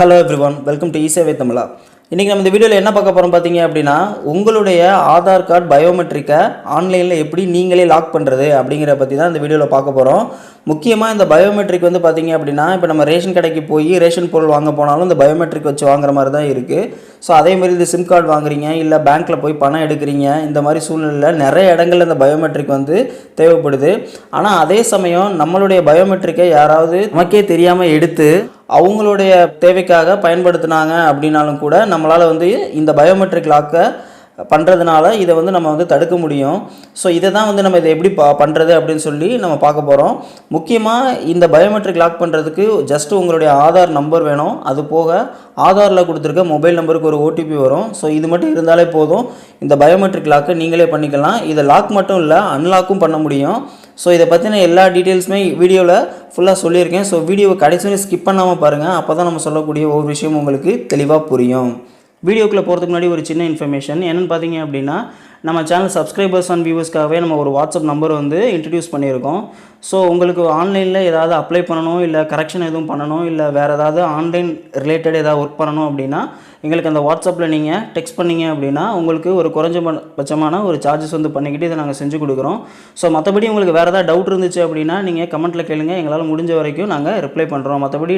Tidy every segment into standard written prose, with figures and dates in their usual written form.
Hello everyone, welcome to இசேவை தமிழா. இன்றைக்கி நம்ம இந்த வீடியோவில் என்ன பார்க்க போகிறோம் பார்த்தீங்க அப்படின்னா, உங்களுடைய ஆதார் கார்டு பயோமெட்ரிக்கை ஆன்லைனில் எப்படி நீங்களே லாக் பண்ணுறது அப்படிங்கிற பற்றி தான் இந்த வீடியோவில் பார்க்க போகிறோம். முக்கியமாக இந்த பயோமெட்ரிக் வந்து பார்த்திங்க அப்படின்னா, இப்போ நம்ம ரேஷன் கடைக்கு போய் ரேஷன் பொருள் வாங்க போனாலும் இந்த பயோமெட்ரிக் வச்சு வாங்குற மாதிரி தான் இருக்குது. ஸோ அதேமாதிரி இந்த சிம் கார்டு வாங்குறீங்க, இல்லை பேங்க்கில் போய் பணம் எடுக்கிறீங்க, இந்த மாதிரி சூழ்நிலையில் நிறைய இடங்களில் இந்த பயோமெட்ரிக் வந்து தேவைப்படுது. ஆனால் அதே சமயம் நம்மளுடைய பயோமெட்ரிக்கை யாராவது நமக்கே தெரியாமல் எடுத்து அவங்களுடைய தேவைக்காக பயன்படுத்தினாங்க அப்படின்னாலும் கூட நம்மளால் வந்து இந்த பயோமெட்ரிக் லாக்கை பண்ணுறதுனால இதை வந்து நம்ம வந்து தடுக்க முடியும். ஸோ இதை தான் வந்து நம்ம இதை எப்படி பண்ணுறது அப்படின்னு சொல்லி நம்ம பார்க்க போகிறோம். முக்கியமாக இந்த பயோமெட்ரிக் லாக் பண்ணுறதுக்கு ஜஸ்ட்டு உங்களுடைய ஆதார் நம்பர் வேணும். அது போக ஆதாரில் கொடுத்துருக்க மொபைல் நம்பருக்கு ஒரு ஓடிபி வரும். ஸோ இது மட்டும் இருந்தாலே போதும், இந்த பயோமெட்ரிக் லாக்கை நீங்களே பண்ணிக்கலாம். இதை லாக் மட்டும் இல்லை, அன்லாக்கும் பண்ண முடியும். ஸோ இதை பற்றின எல்லா டீட்டெயில்ஸுமே வீடியோவில் ஃபுல்லாக சொல்லியிருக்கேன். ஸோ வீடியோவை கடைசி வரை ஸ்கிப் பண்ணாமல் பாருங்கள். அப்போ தான் நம்ம சொல்லக்கூடிய ஒவ்வொரு விஷயம் உங்களுக்கு தெளிவாக புரியும். வீடியோக்குள்ளே போகிறதுக்கு முன்னாடி ஒரு சின்ன இன்ஃபர்மேஷன் என்னென்னு பார்த்தீங்க அப்படின்னா, நம்ம சேனல் சப்ஸ்கிரைபர்ஸ் அண்ட் வியூவர்ஸ்க்காகவே நம்ம ஒரு வாட்ஸ்அப் நம்பர் வந்து இன்ட்ரடியூஸ் பண்ணியிருக்கோம். ஸோ உங்களுக்கு ஆன்லைனில் ஏதாவது அப்ளை பண்ணணும், இல்லை கரெக்ஷன் எதுவும் பண்ணணும், இல்லை வேறு ஏதாவது ஆன்லைன் ரிலேட்டட் ஏதாவது ஒர்க் பண்ணணும் அப்படின்னா எங்களுக்கு அந்த வாட்ஸ்அப்பில் நீங்கள் டெக்ஸ்ட் பண்ணிங்க அப்படின்னா உங்களுக்கு ஒரு குறைஞ்சபட்சமான ஒரு சார்ஜஸ் வந்து பண்ணிக்கிட்டு இதை நாங்கள் செஞ்சு கொடுக்குறோம். ஸோ மற்றபடி உங்களுக்கு வேறு ஏதாவது டவுட் இருந்துச்சு அப்படின்னா நீங்கள் கமெண்ட்டில் கேளுங்க, எங்களால் முடிஞ்ச வரைக்கும் நாங்கள் ரிப்ளை பண்ணுறோம். மற்றபடி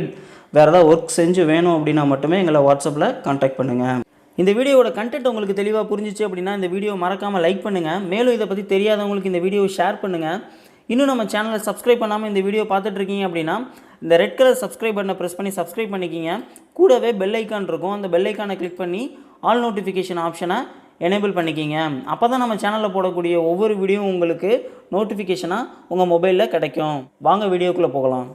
வேறு ஏதாவது ஒர்க் செஞ்சு வேணும் அப்படின்னா மட்டுமே எங்களை வாட்ஸ்அப்பில் கான்டாக்ட் பண்ணுங்கள். இந்த வீடியோவோட கண்டென்ட் உங்களுக்கு தெளிவாக புரிஞ்சிச்சு அப்படின்னா இந்த வீடியோ மறக்காமல் லைக் பண்ணுங்கள். மேலும் இதை பற்றி தெரியாதவங்களுக்கு இந்த வீடியோவை ஷேர் பண்ணுங்கள். இன்னும் நம்ம சேனலை சப்ஸ்கிரைப் பண்ணாமல் இந்த வீடியோ பார்த்துட்ருக்கீங்க அப்படின்னா இந்த ரெட் கலர் சப்ஸ்கிரைப் பட்டனை ப்ரெஸ் பண்ணி சப்ஸ்கிரைப் பண்ணிக்கிங்க. கூடவே பெல் ஐக்கான் இருக்கும், அந்த பெல் ஐக்கானை கிளிக் பண்ணி ஆல் நோட்டிஃபிகேஷன் ஆப்ஷனை எனேபிள் பண்ணிக்கிங்க. அப்போ தான் நம்ம சேனலில் போடக்கூடிய ஒவ்வொரு வீடியோவும் உங்களுக்கு நோட்டிஃபிகேஷனாக உங்கள் மொபைலில் கிடைக்கும். வாங்க வீடியோக்குள்ளே போகலாம்.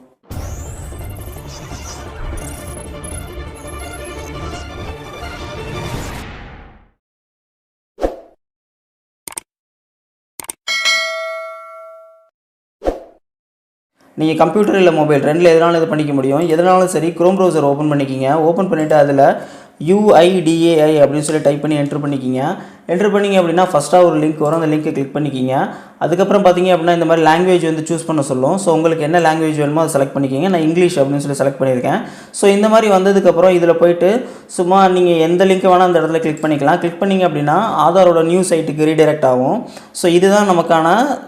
நீங்கள் கம்ப்யூட்டர் இல்லை மொபைல் ரெண்டில் எதனாலும் இது பண்ணிக்க முடியும். எதனாலும் சரி, குரோம் ப்ரௌசர் ஓப்பன் பண்ணிக்கிங்க. ஓப்பன் பண்ணிவிட்டு அதில் UIDAI அப்படின்னு சொல்லி டைப் பண்ணி என்ட்ரு பண்ணிக்கிங்க. என்ட்ரு பண்ணிங்க அப்படின்னா ஃபஸ்ட்டாக ஒரு லிங்க் வரும், அந்த லிங்க்கை கிளிக் பண்ணிக்கிங்க. அதுக்கப்புறம் பார்த்தீங்க அப்படின்னா இந்த மாதிரி லாங்குவேஜ் வந்து சூஸ் பண்ண சொல்லும். ஸோ உங்களுக்கு என்ன லாங்குவேஜ் வேணுமோ அதை செலக்ட் பண்ணிக்கிங்க. நான் இங்கிலீஷ் அப்படின்னு சொல்லி செலக்ட் பண்ணியிருக்கேன். ஸோ இந்த மாதிரி வந்ததுக்கப்புறம் இதில் போய்ட்டு சும்மா நீங்கள் எந்த லிங்க்கை வேணால் அந்த இடத்துல கிளிக் பண்ணிக்கலாம். கிளிக் பண்ணிங்க அப்படின்னா ஆதாரோட நியூ சைட்டுக்கு ரீடைரக்ட் ஆகும். ஸோ இதுதான் நமக்கான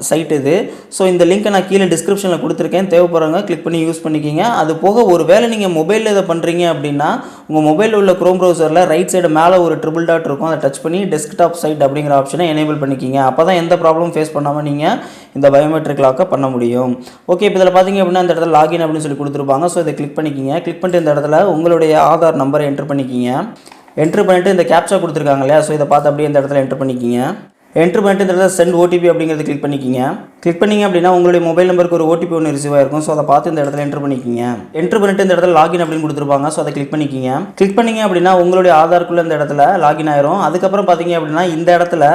சைட் இது. ஸோ இந்த லிங்க்கை நான் கீழே டிஸ்கிரிப்ஷனில் கொடுத்துருக்கேன், தேவைப்படுறவங்க கிளிக் பண்ணி யூஸ் பண்ணிக்கிங்க. அது போக ஒரு வேளை நீங்கள் மொபைலில் இதை பண்ணுறீங்க அப்படின்னா உங்கள் மொபைலில் உள்ள குரோம் ப்ரௌசரில் ரைட் சைடு மேலே ஒரு ட்ரிபிள் டாட் இருக்கும், அதை டச் பண்ணி டெஸ்க்டாப் சைட் அப்படிங்கிற ஆப்ஷனை எனேபிள் பண்ணிக்கிங்க. அப்போ தான் எந்த ப்ராப்ளமும் ஃபேஸ் பண்ணாமல் நீங்கள் இந்த பயோமெட்ரிக் லாக்கை பண்ண முடியும். ஓகே, இப்போ இதில் பார்த்தீங்க அப்படின்னா இந்த இடத்துல லாகின் அப்படின்னு சொல்லி கொடுத்துருப்பாங்க. ஸோ இதை கிளிக் பண்ணிக்கிங்க. கிளிக் பண்ணிட்டு இந்த இடத்துல உங்களுடைய ஆதார் நம்பரை என்ட்ரு பண்ணிக்கிங்க. என்ட்ரு பண்ணிவிட்டு இந்த கேப்சா கொடுத்துருக்காங்க இல்லையா, ஸோ இதை பார்த்து அப்படியே இந்த இடத்துல என்ட்ரு பண்ணிக்கிங்க. என்ட்ரு பண்ணிட்டு இந்த இடத்துல சென்ட் ஓடிபி அப்படிங்கிறது கிளிக் பண்ணிக்கிங்க. கிளிக் பண்ணிங்க அப்படின்னா உங்களுடைய மொபைல் நம்பருக்கு ஒரு ஓடிபி ஒன்று ரிசீவ் ஆயிருக்கும். ஸோ அதை பார்த்து இந்த இடத்துல என்ட்ரு பண்ணிக்கிங்க. என்ட்ரு பண்ணிட்டு இந்த இடத்துல லாகின் அப்படின்னு கொடுத்துருப்பாங்க. ஸோ அதை கிளிக் பண்ணிக்கிங்க. கிளிக் பண்ணிங்க அப்படின்னா உங்களுடைய ஆதாருக்குள்ளே இந்த இடத்துல லாகின் ஆயிரும். அதுக்கப்புறம் பார்த்தீங்க அப்படின்னா இந்த இடத்துல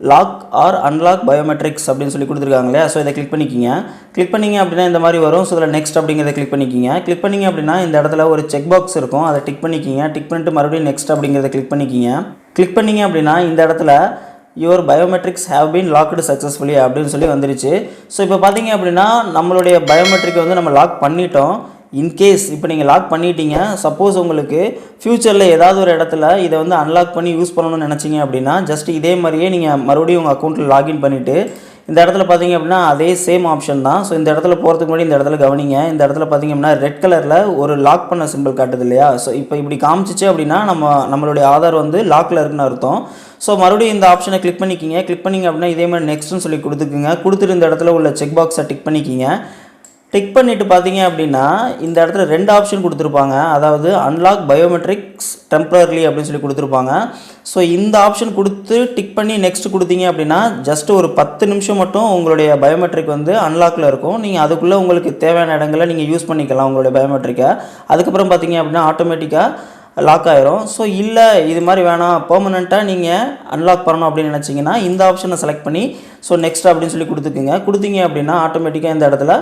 லாக் ஆர் அன்லாக் பயோமெட்ரிக்ஸ் அப்படின்னு சொல்லி கொடுத்துருக்காங்க இல்லையா, ஸோ இதை கிளிக் பண்ணிக்கிங்க. கிளிக் பண்ணிங்க அப்படின்னா இந்த மாதிரி வரும். ஸோ இதில் நெக்ஸ்ட் அப்படிங்கிறத கிளிக் பண்ணிக்கிங்க. கிளிக் பண்ணிங்க அப்படின்னா இந்த இடத்துல ஒரு செக் பாக்ஸ் இருக்கும், அதை டிக் பண்ணிக்கிங்க. டிக் பண்ணிட்டு மறுபடியும் நெக்ஸ்ட் அப்படிங்கிறத கிளிக் பண்ணிக்கிங்க. கிளிக் பண்ணிங்க அப்படின்னா இந்த இடத்துல your biometrics have been logged successfully அப்படின்னு சொல்லி வந்துருச்சு. ஸோ இப்போ பார்த்தீங்க அப்படின்னா நம்மளுடைய பயோமெட்ரிக்கை வந்து நம்ம லாக் பண்ணிட்டோம். இன்கேஸ் இப்போ நீங்கள் லாக் பண்ணிட்டீங்க, சப்போஸ் உங்களுக்கு ஃப்யூச்சரில் ஏதாவது ஒரு இடத்துல இதை வந்து அன்லாக் பண்ணி யூஸ் பண்ணணும்னு நினச்சிங்க அப்படின்னா ஜஸ்ட் இதே மாதிரியே நீங்கள் மறுபடியும் உங்கள் அக்கௌண்ட்டில் லாகின் பண்ணிவிட்டு இந்த இடத்துல பார்த்தீங்க அப்படின்னா அதே சேம் ஆப்ஷன் தான். ஸோ இந்த இடத்துல போகிறதுக்கு முன்னாடி இந்த இடத்துல கவனிங்க. இந்த இடத்துல பார்த்தீங்க அப்படின்னா ரெட் கலரில் ஒரு லாக் பண்ண சிம்பிள் காட்டுது இல்லையா, ஸோ இப்போ இப்படி காமிச்சிச்சு அப்படின்னா நம்மளுடைய ஆதார் வந்து லாக்கில் இருக்குன்னு அர்த்தம். ஸோ மறுபடியும் இந்த ஆப்ஷனை கிளிக் பண்ணிக்கிங்க. கிளிக் பண்ணிங்க அப்படின்னா இதே மாதிரி நெக்ஸ்ட்னு சொல்லி கொடுத்துக்குங்க. கொடுத்துட்டு இந்த இடத்துல உள்ள செக் பாக்ஸை டிக் பண்ணிக்கிங்க. டிக் பண்ணிவிட்டு பார்த்தீங்க அப்படின்னா இந்த இடத்துல ரெண்டு ஆப்ஷன் கொடுத்துருப்பாங்க, அதாவது அன்லாக் பயோமெட்ரிக்ஸ் டெம்பரரிலி அப்படின்னு சொல்லி கொடுத்துருப்பாங்க. ஸோ இந்த ஆப்ஷன் கொடுத்து டிக் பண்ணி நெக்ஸ்ட் கொடுத்தீங்க அப்படின்னா ஜஸ்ட் ஒரு 10 நிமிஷம் மட்டும் உங்களுடைய பயோமெட்ரிக் வந்து அன்லாக்கில் இருக்கும். நீங்கள் அதுக்குள்ளே உங்களுக்கு தேவையான இடங்களில் நீங்கள் யூஸ் பண்ணிக்கலாம் உங்களுடைய பயோமெட்ரிக்கை. அதுக்கப்புறம் பார்த்தீங்க அப்படின்னா ஆட்டோமேட்டிக்காக லாக் ஆயிரும். ஸோ இல்லை இது மாதிரி வேணாம், பெர்மனெண்ட்டாக நீங்கள் அன்லாக் பண்ணணும் அப்படின்னு நினச்சிங்கன்னா இந்த ஆப்ஷனை செலக்ட் பண்ணி ஸோ நெக்ஸ்ட் அப்படின்னு சொல்லி கொடுத்துக்குங்க. கொடுத்தீங்க அப்படின்னா ஆட்டோமேட்டிக்காக இந்த இடத்துல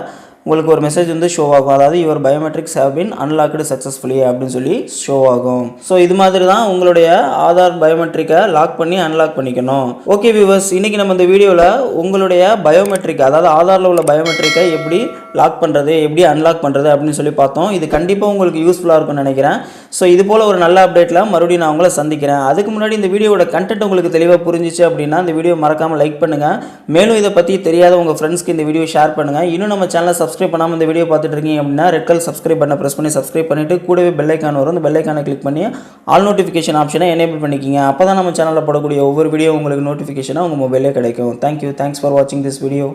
உங்களுக்கு ஒரு மெசேஜ் வந்து ஷோ ஆகும், அதாவது your biometrics have been unlocked successfully அப்படின்னு சொல்லி ஷோ ஆகும். ஸோ இது மாதிரி தான் உங்களுடைய ஆதார் பயோமெட்ரிக்கை லாக் பண்ணி அன்லாக் பண்ணிக்கணும். ஓகே வியூவர்ஸ், இன்றைக்கி நம்ம இந்த வீடியோவில் உங்களுடைய பயோமெட்ரிக், அதாவது ஆதாரில் உள்ள பயோமெட்ரிக்கை எப்படி லாக் பண்ணுறது, எப்படி அன்லாக் பண்ணுறது அப்படின்னு சொல்லி பார்த்தோம். இது கண்டிப்பாக உங்களுக்கு யூஸ்ஃபுல்லாக இருக்கும்னு நினைக்கிறேன். ஸோ இது போல் ஒரு நல்ல அப்டேட்டில் மறுபடியும் நான் உங்களை சந்திக்கிறேன். அதுக்கு முன்னாடி இந்த வீடியோவோட கண்டென்ட் உங்களுக்கு தெளிவாக புரிஞ்சிச்சு அப்படின்னா இந்த வீடியோ மறக்காமல் லைக் பண்ணுங்கள். மேலும் இதை பற்றி தெரியாத உங்கள் ஃப்ரெண்ட்ஸ்க்கு இந்த வீடியோ ஷேர் பண்ணுங்கள். இன்னும் நம்ம சேனலை சப்ஸ்கிரைப் பண்ணாமல் இந்த வீடியோ பார்த்துட்டு இருக்கீங்க அப்படின்னா ரெட் கலர் சப்ஸ்கிரைப் பண்ண ப்ரெஸ் பண்ணி சப்ஸ்கிரைப் பண்ணிவிட்டு கூடவே பெல் ஐக்கான் வரும். அந்த பெல் ஐக்கானை கிளிக் பண்ணி ஆல் நோட்டிஃபிகேஷன் ஆப்ஷனை எனேபிள் பண்ணிக்கிங்க. அப்போ தான் நம்ம சேனலில் போடக்கூடிய ஒவ்வொரு வீடியோ உங்களுக்கு நோட்டிஃபிகேஷனாக உங்கள் மொபைலே கிடைக்கும். தேங்க்யூ. தேங்க்ஸ் ஃபார் வாட்சிங் திஸ் வீடியோ.